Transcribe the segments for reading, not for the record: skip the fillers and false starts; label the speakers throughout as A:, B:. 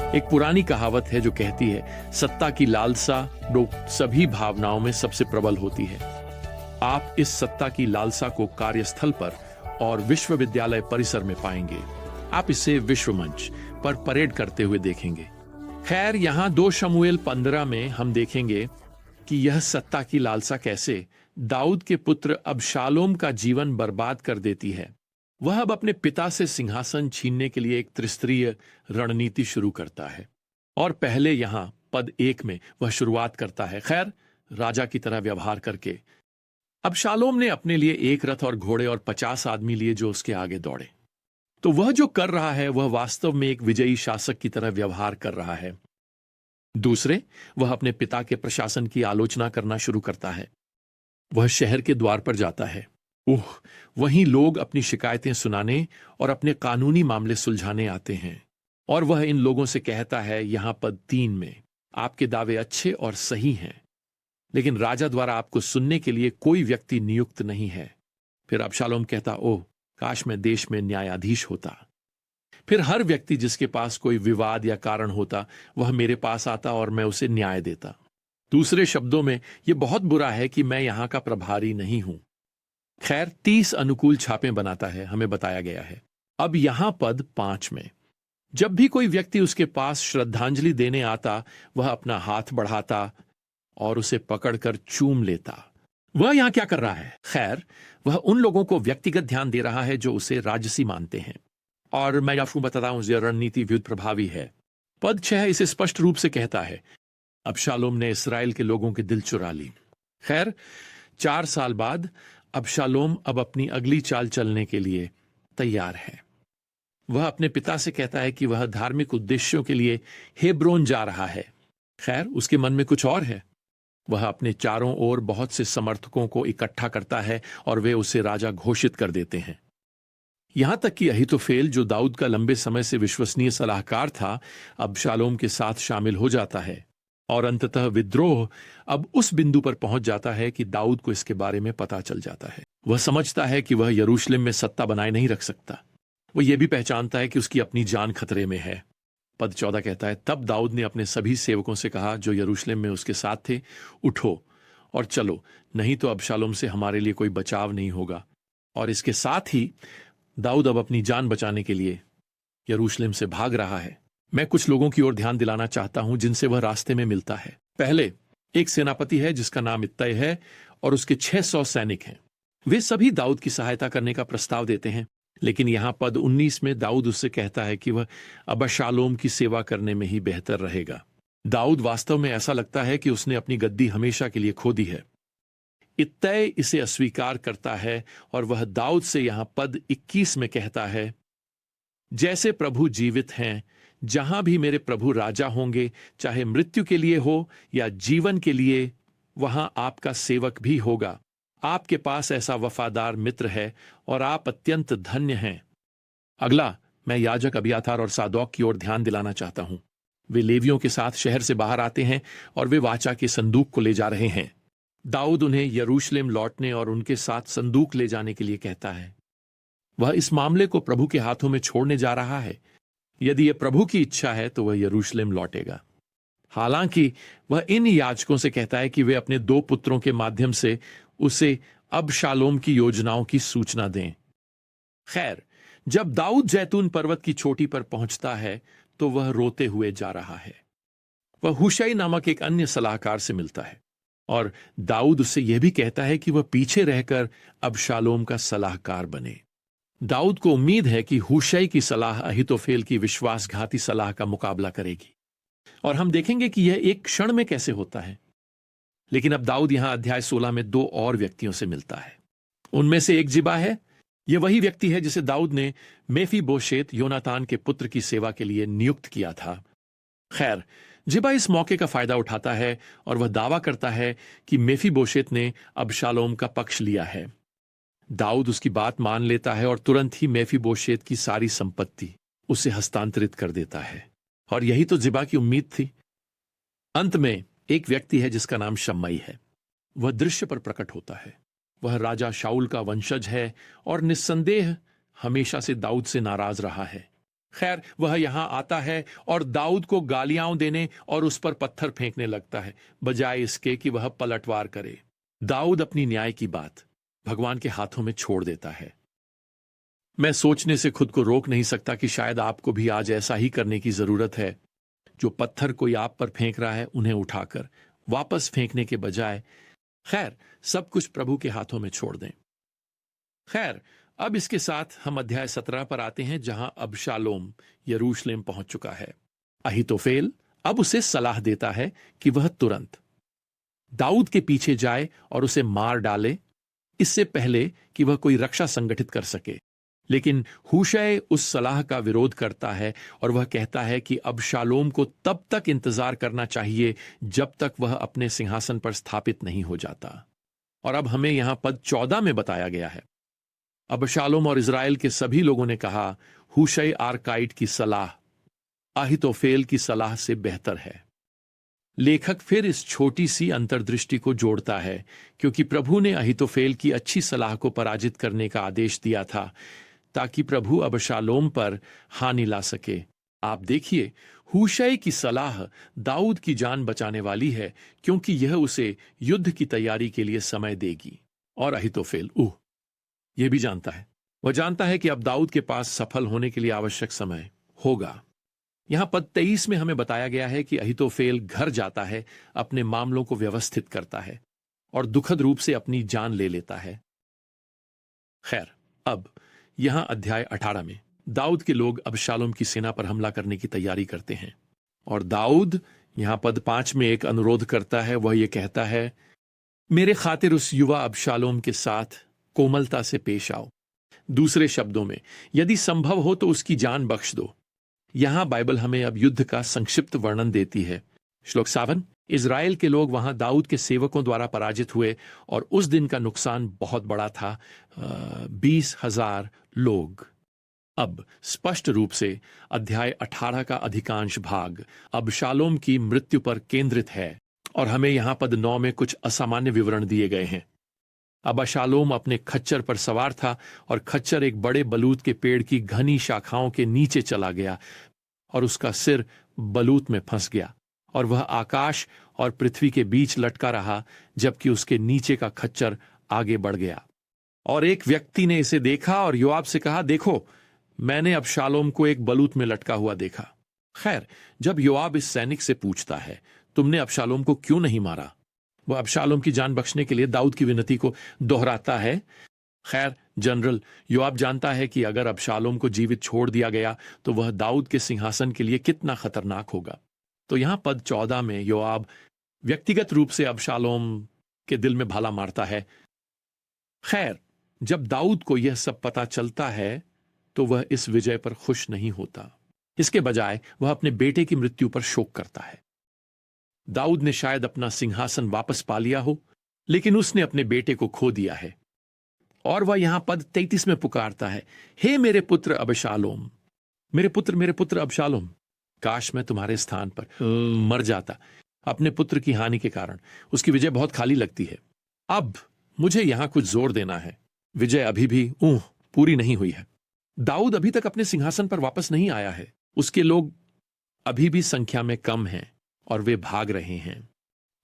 A: एक पुरानी कहावत है जो कहती है, सत्ता की लालसा लोग सभी भावनाओं में सबसे प्रबल होती है। आप इस सत्ता की लालसा को कार्यस्थल पर और विश्वविद्यालय परिसर में पाएंगे। आप इसे विश्व मंच पर परेड करते हुए देखेंगे। खैर, यहां 2 शमूएल 15 में हम देखेंगे कि यह सत्ता की लालसा कैसे दाऊद के पुत्र अबशालोम का जीवन बर्बाद कर देती है। वह अब अपने पिता से सिंहासन छीनने के लिए एक त्रिस्तरीय रणनीति शुरू करता है। और पहले यहां पद 1 में वह शुरुआत करता है, खैर राजा की तरह व्यवहार करके। अबशालोम ने अपने लिए 1 रथ और घोड़े और 50 आदमी लिए जो उसके आगे दौड़े। तो वह जो कर रहा है वह वास्तव में एक विजयी शासक की तरह व्यवहार कर रहा है। दूसरे, वह अपने पिता के प्रशासन की आलोचना करना शुरू करता है। वह शहर के द्वार पर जाता है। वहीं लोग अपनी शिकायतें सुनाने और अपने कानूनी मामले सुलझाने आते हैं। और वह इन लोगों से कहता है, यहां पद 3 में, आपके दावे अच्छे और सही हैं, लेकिन राजा द्वारा आपको सुनने के लिए कोई व्यक्ति नियुक्त नहीं है। फिर अबशालोम कहता, ओह काश मैं देश में न्यायाधीश होता। फिर हर व्यक्ति जिसके पास कोई विवाद या कारण होता वह मेरे पास आता और मैं उसे न्याय देता। दूसरे शब्दों में, यह बहुत बुरा है कि मैं यहां का प्रभारी नहीं हूं। खैर, 30 अनुकूल छापें बनाता है, हमें बताया गया है। अब यहां पद 5 में, जब भी कोई व्यक्ति उसके पास श्रद्धांजलि देने आता वह अपना हाथ बढ़ाता और उसे पकड़कर चूम लेता। वह यहां क्या कर रहा है? खैर, वह उन लोगों को व्यक्तिगत ध्यान दे रहा है जो उसे राजसी मानते हैं। और मैं आपको बताता हूं, यह रणनीति व्युत प्रभावी है। पद 6 इसे स्पष्ट रूप से कहता है, अबशालोम ने इस्राएल के लोगों के दिल चुरा ली। खैर, 4 साल बाद अबशालोम अब अपनी अगली चाल चलने के लिए तैयार है। वह अपने पिता से कहता है कि वह धार्मिक उद्देश्यों के लिए हेब्रोन जा रहा है। खैर, उसके मन में कुछ और है। वह अपने चारों ओर बहुत से समर्थकों को इकट्ठा करता है और वे उसे राजा घोषित कर देते हैं। यहां तक कि अहीतोफेल, जो दाऊद का लंबे समय से विश्वसनीय सलाहकार था, अबशालोम के साथ शामिल हो जाता है। और अंततः विद्रोह अब उस बिंदु पर पहुंच जाता है कि दाऊद को इसके बारे में पता चल जाता है। वह समझता है कि वह यरूशलेम में सत्ता बनाए नहीं रख सकता। वह यह भी पहचानता है कि उसकी अपनी जान खतरे में है। पद 14 कहता है, तब दाऊद ने अपने सभी सेवकों से कहा जो यरूशलेम में उसके साथ थे, उठो और चलो, नहीं तो अबशालोम से हमारे लिए कोई बचाव नहीं होगा। और इसके साथ ही दाऊद अब अपनी जान बचाने के लिए यरूशलेम से भाग रहा है। मैं कुछ लोगों की ओर ध्यान दिलाना चाहता हूं जिनसे वह रास्ते में मिलता है। पहले, एक सेनापति है जिसका नाम इत्तै है और उसके 600 सैनिक हैं। वे सभी दाऊद की सहायता करने का प्रस्ताव देते हैं, लेकिन यहां पद 19 में दाऊद उससे कहता है कि वह अबशालोम की सेवा करने में ही बेहतर रहेगा। दाऊद वास्तव में ऐसा लगता है कि उसने अपनी गद्दी हमेशा के लिए खो दी है। इत्तै इसे अस्वीकार करता है और वह दाऊद से यहां पद 21 में कहता है, जैसे प्रभु जीवित हैं, जहां भी मेरे प्रभु राजा होंगे, चाहे मृत्यु के लिए हो या जीवन के लिए, वहां आपका सेवक भी होगा। आपके पास ऐसा वफादार मित्र है और आप अत्यंत धन्य हैं। अगला, मैं याजक अबियातार और सादोक की ओर ध्यान दिलाना चाहता हूं। वे लेवियों के साथ शहर से बाहर आते हैं और वे वाचा के संदूक को ले जा रहे हैं। दाऊद उन्हें यरूशलेम लौटने और उनके साथ संदूक ले जाने के लिए कहता है। वह इस मामले को प्रभु के हाथों में छोड़ने जा रहा है। यदि यह प्रभु की इच्छा है तो वह यरूशलेम लौटेगा। हालांकि वह इन याजकों से कहता है कि वे अपने 2 पुत्रों के माध्यम से उसे अबशालोम की योजनाओं की सूचना दें। खैर, जब दाऊद जैतून पर्वत की चोटी पर पहुंचता है तो वह रोते हुए जा रहा है। वह हुशै नामक एक अन्य सलाहकार से मिलता है और दाऊद उससे यह भी कहता है कि वह पीछे रहकर अबशालोम का सलाहकार बने। दाऊद को उम्मीद है कि हुशै की सलाह अहीतोफेल की विश्वासघाती सलाह का मुकाबला करेगी, और हम देखेंगे कि यह एक क्षण में कैसे होता है। लेकिन अब दाऊद यहां अध्याय 16 में 2 और व्यक्तियों से मिलता है। उनमें से एक जिबा है। यह वही व्यक्ति है जिसे दाऊद ने मेफीबोशेत, योनातान के पुत्र की सेवा के लिए नियुक्त किया था। खैर, जिबा इस मौके का फायदा उठाता है और वह दावा करता है कि मेफीबोशेत ने अबशालोम का पक्ष लिया है। दाऊद उसकी बात मान लेता है और तुरंत ही मेफीबोशेत की सारी संपत्ति उसे हस्तांतरित कर देता है। और यही तो जिबा की उम्मीद थी। अंत में एक व्यक्ति है जिसका नाम शम्मई है। वह दृश्य पर प्रकट होता है। वह राजा शाऊल का वंशज है और निस्संदेह हमेशा से दाऊद से नाराज रहा है। खैर, वह यहां आता है और दाऊद को गालियां देने और उस पर पत्थर फेंकने लगता है, बजाय इसके कि वह पलटवार करे। दाऊद अपनी न्याय की बात भगवान के हाथों में छोड़ देता है। मैं सोचने से खुद को रोक नहीं सकता कि शायद आपको भी आज ऐसा ही करने की जरूरत है। जो पत्थर कोई आप पर फेंक रहा है, उन्हें उठाकर वापस फेंकने के बजाय खैर सब कुछ प्रभु के हाथों में छोड़ दें। खैर, अब इसके साथ हम अध्याय 17 पर आते हैं, जहां अबशालोम यरूशलेम पहुंच चुका है। अहीतोफेल अब उसे सलाह देता है कि वह तुरंत दाऊद के पीछे जाए और उसे मार डाले, इससे पहले कि वह कोई रक्षा संगठित कर सके। लेकिन हूशै उस सलाह का विरोध करता है और वह कहता है कि अबशालोम को तब तक इंतजार करना चाहिए जब तक वह अपने सिंहासन पर स्थापित नहीं हो जाता। और अब हमें यहां पद 14 में बताया गया है, अबशालोम और इजराइल के सभी लोगों ने कहा, हूशै आर्काइट की सलाह अहीतोफेल की सलाह से बेहतर है। लेखक फिर इस छोटी सी अंतर्दृष्टि को जोड़ता है, क्योंकि प्रभु ने अहीतोफेल की अच्छी सलाह को पराजित करने का आदेश दिया था ताकि प्रभु अबशालोम पर हानि ला सके। आप देखिए, हूशै की सलाह दाऊद की जान बचाने वाली है, क्योंकि यह उसे युद्ध की तैयारी के लिए समय देगी। और अहीतोफेल यह भी जानता है, वह जानता है कि अब दाऊद के पास सफल होने के लिए आवश्यक समय होगा। यहां पद 23 में हमें बताया गया है कि अहीतोफेल घर जाता है, अपने मामलों को व्यवस्थित करता है और दुखद रूप से अपनी जान ले लेता है। खैर, अब यहां अध्याय 18 में दाऊद के लोग अबशालोम की सेना पर हमला करने की तैयारी करते हैं और दाऊद यहां पद 5 में एक अनुरोध करता है। वह यह कहता है, मेरे खातिर उस युवा अबशालोम के साथ कोमलता से पेश आओ। दूसरे शब्दों में, यदि संभव हो तो उसकी जान बख्श दो। यहां बाइबल हमें अब युद्ध का संक्षिप्त वर्णन देती है। श्लोक 7, इजराइल के लोग वहां दाऊद के सेवकों द्वारा पराजित हुए और उस दिन का नुकसान बहुत बड़ा था, 20,000 लोग। अब स्पष्ट रूप से अध्याय 18 का अधिकांश भाग अबशालोम की मृत्यु पर केंद्रित है और हमें यहां पद 9 में कुछ असामान्य विवरण दिए गए हैं। अबशालोम अपने खच्चर पर सवार था और खच्चर एक बड़े बलूत के पेड़ की घनी शाखाओं के नीचे चला गया और उसका सिर बलूत में फंस गया और वह आकाश और पृथ्वी के बीच लटका रहा, जबकि उसके नीचे का खच्चर आगे बढ़ गया। और एक व्यक्ति ने इसे देखा और योआब से कहा, देखो, मैंने अबशालोम को एक बलूत में लटका हुआ देखा। खैर, जब योआब इस सैनिक से पूछता है, तुमने अबशालोम को क्यों नहीं मारा, वह अबशालोम की जान बख्शने के लिए दाऊद की विनती को दोहराता है। खैर, जनरल योआब जानता है कि अगर अबशालोम को जीवित छोड़ दिया गया तो वह दाऊद के सिंहासन के लिए कितना खतरनाक होगा। तो यहां पद 14 में योआब व्यक्तिगत रूप से अबशालोम के दिल में भाला मारता है। खैर, जब दाऊद को यह सब पता चलता है तो वह इस विजय पर खुश नहीं होता। इसके बजाय वह अपने बेटे की मृत्यु पर शोक करता है। दाऊद ने शायद अपना सिंहासन वापस पा लिया हो, लेकिन उसने अपने बेटे को खो दिया है। और वह यहां पद 33 में पुकारता है, हे मेरे पुत्र अबशालोम, मेरे पुत्र अबशालोम, काश मैं तुम्हारे स्थान पर मर जाता। अपने पुत्र की हानि के कारण उसकी विजय बहुत खाली लगती है। अब मुझे यहां कुछ जोर देना है, विजय अभी भी पूरी नहीं हुई है। दाऊद अभी तक अपने सिंहासन पर वापस नहीं आया है। उसके लोग अभी भी संख्या में कम हैं और वे भाग रहे हैं।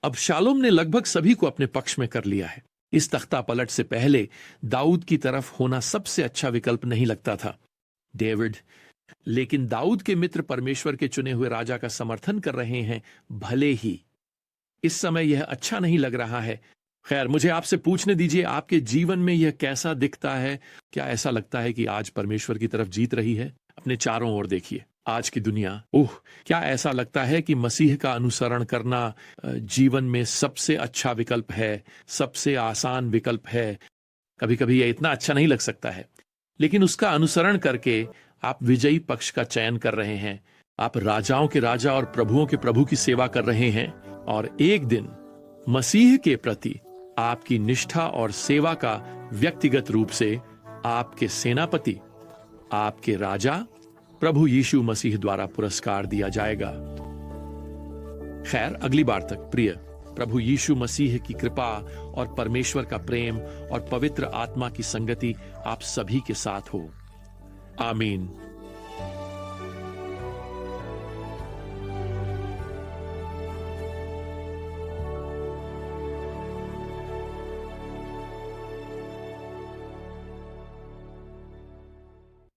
A: अबशालोम ने लगभग सभी को अपने पक्ष में कर लिया है। इस तख्ता पलट से पहले दाऊद की तरफ होना सबसे अच्छा विकल्प नहीं लगता था डेविड, लेकिन दाऊद के मित्र परमेश्वर के चुने हुए राजा का समर्थन कर रहे हैं, भले ही इस समय यह अच्छा नहीं लग रहा है। खैर, मुझे आपसे पूछने दीजिए, आपके जीवन में यह कैसा दिखता है? क्या ऐसा लगता है कि आज परमेश्वर की तरफ जीत रही है? अपने चारों ओर देखिए, आज की दुनिया, क्या ऐसा लगता है कि मसीह का अनुसरण करना जीवन में सबसे अच्छा विकल्प है, सबसे आसान विकल्प है? कभी कभी यह इतना अच्छा नहीं लग सकता है, लेकिन उसका अनुसरण करके आप विजयी पक्ष का चयन कर रहे हैं। आप राजाओं के राजा और प्रभुओं के प्रभु की सेवा कर रहे हैं और एक दिन मसीह के प्रति आपकी निष्ठा और सेवा का व्यक्तिगत रूप से आपके सेनापति, आपके राजा प्रभु यीशु मसीह द्वारा पुरस्कार दिया जाएगा। खैर, अगली बार तक प्रिय प्रभु यीशु मसीह की कृपा और परमेश्वर का प्रेम और पवित्र आत्मा की संगति आप सभी के साथ हो। आमीन।